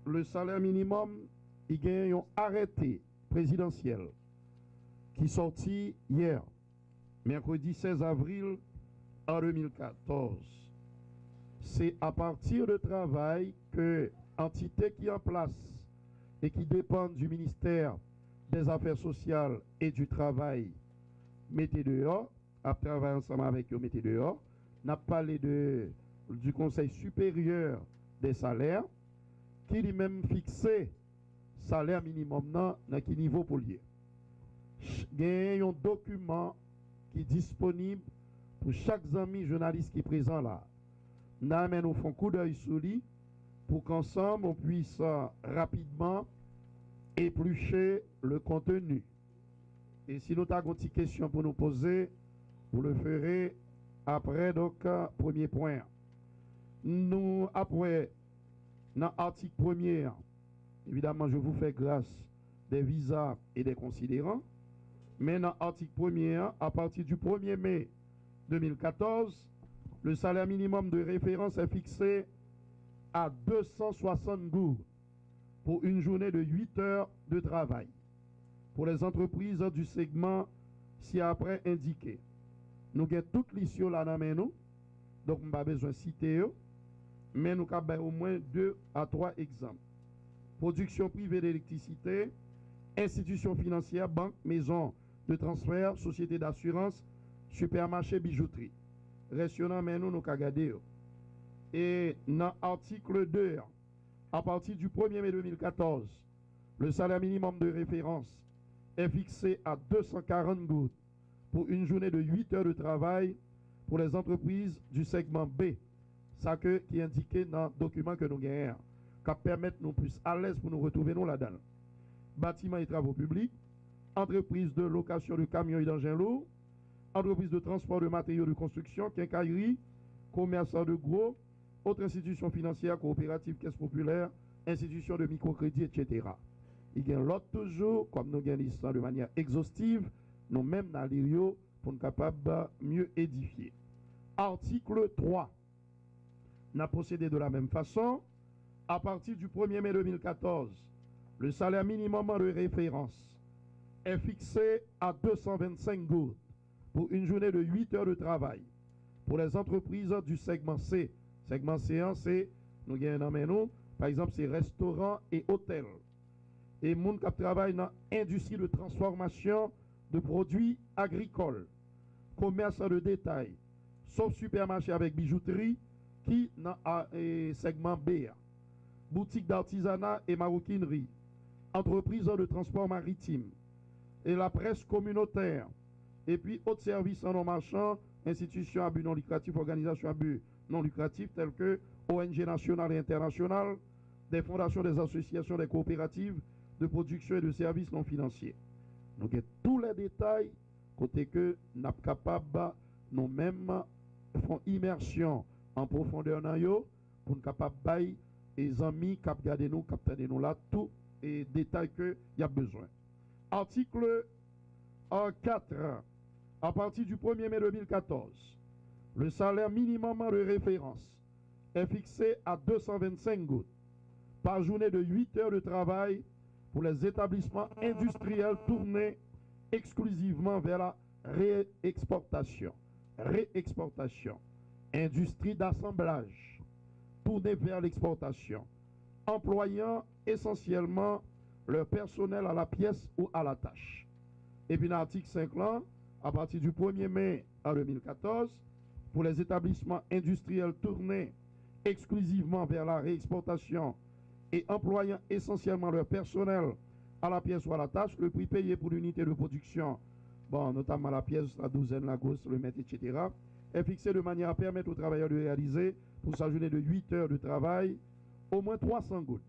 le salaire minimum, il y a un arrêté présidentiel qui sorti hier, mercredi 16 avril en 2014. C'est à partir de travail que entité qui est en place et qui dépend du ministère des Affaires sociales et du travail, mettez dehors, à travailler ensemble avec eux, mettez dehors. N'a parlé du Conseil supérieur des salaires, qui lui-même fixé salaire minimum dans quel niveau pour lier. Il y a un document qui est disponible pour chaque ami journaliste qui est présent là. Nous faisons un coup d'œil sur lui pour qu'ensemble on puisse rapidement éplucher le contenu. Et si nous avons une question pour nous poser, vous le ferez après, donc, premier point. Nous, après, dans l'article 1er, évidemment, je vous fais grâce des visas et des considérants. Mais dans l'article 1er, à partir du 1er mai 2014, le salaire minimum de référence est fixé à 260 gourdes pour une journée de 8 heures de travail pour les entreprises du segment ci-après indiqué. Nous avons toutes les issues là dans nous, donc nous n'avons pas besoin de citer eux, mais nous avons au moins 2 à 3 exemples. Production privée d'électricité, institutions financières, banques, maisons de transfert, sociétés d'assurance, supermarchés, bijouterie. Restons mais nous avons regardé eux. Et dans l'article 2, à partir du 1er mai 2014, le salaire minimum de référence est fixé à 240 gouttes pour une journée de 8 heures de travail pour les entreprises du segment B. Ça qui est indiqué dans le document que nous gagnons, qui permet nous plus à l'aise pour nous retrouver nous là-dedans. Bâtiments et travaux publics, entreprises de location de camions et d'engins lourds, entreprises de transport de matériaux de construction, quincaillerie, commerçants de gros, autres institutions financières, coopératives, caisses populaires, institutions de microcrédit, etc. Il y a l'autre toujours, comme nous gagnons l'histoire de manière exhaustive, nous-mêmes dans l'IRIO pour nous capables de mieux édifier. Article 3. On a procédé de la même façon. À partir du 1er mai 2014, le salaire minimum de référence est fixé à 225 gouttes pour une journée de 8 heures de travail pour les entreprises du segment C. Segment C1, c'est, nous gagnons, par exemple, c'est restaurants et hôtels. Et moun qui travaille dans l'industrie de transformation de produits agricoles, commerce de détail, sauf supermarché avec bijouterie, qui dans le segment B. Boutique d'artisanat et maroquinerie, entreprise de transport maritime, et la presse communautaire, et puis autres services en non marchand, institutions à but non lucratif, organisations à but non lucratif, telles que ONG nationales et internationales, des fondations, des associations, des coopératives de production et de services non financiers. Donc, tous les détails, côté que nous sommes capables, nous-mêmes, font immersion en profondeur dans eux, pour nous capables de les amis qui regardent nous, qui regardent nous là, tous les détails qu'il y a besoin. Article 4. À partir du 1er mai 2014, le salaire minimum de référence est fixé à 225 gouttes par journée de 8 heures de travail pour les établissements industriels tournés exclusivement vers la réexportation. Réexportation. Industrie d'assemblage tournée vers l'exportation, employant essentiellement leur personnel à la pièce ou à la tâche. Et puis dans l'article 5 là, à partir du 1er mai en 2014, pour les établissements industriels tournés exclusivement vers la réexportation et employant essentiellement leur personnel à la pièce ou à la tâche, le prix payé pour l'unité de production, bon, notamment la pièce, la douzaine, la grosse, le mètre, etc., est fixé de manière à permettre aux travailleurs de réaliser, pour sa journée de 8 heures de travail, au moins 300 gouttes.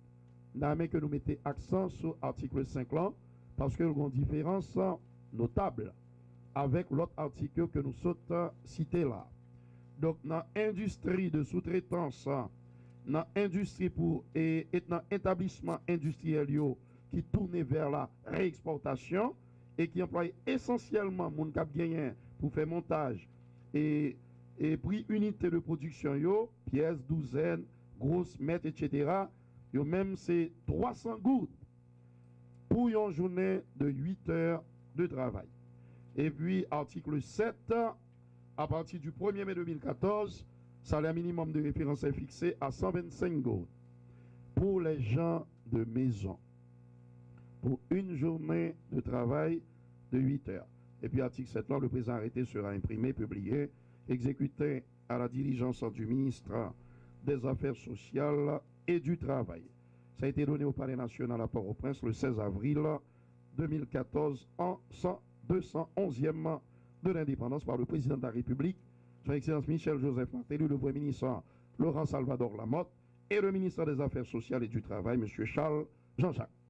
Nous que nous mettons accent sur l'article 5 là, parce que nous avons une différence notable avec l'autre article que nous sommes cités là. Donc, dans l'industrie de sous-traitance, dans l'industrie pour et dans l'établissement industriel qui tourne vers la réexportation et qui emploie essentiellement mon cap gagné pour faire montage et prix unité de production, pièces, douzaines, grosses, mètres, etc. Yo même c'est 300 gouttes pour une journée de 8 heures de travail. Et puis, article 7, à partir du 1er mai 2014, salaire minimum de référence est fixé à 125 gouttes pour les gens de maison, pour une journée de travail de 8 heures. Et puis, article 7, là, le présent arrêté sera imprimé, publié, exécuté à la diligence du ministre des Affaires sociales et du Travail. Ça a été donné au Palais national à Port-au-Prince le 16 avril 2014 en 211e de l'indépendance par le président de la République, son Excellence Michel Joseph Martelly, le Premier ministre Laurent Salvador Lamotte et le ministre des Affaires sociales et du Travail, M. Charles Jean-Jacques.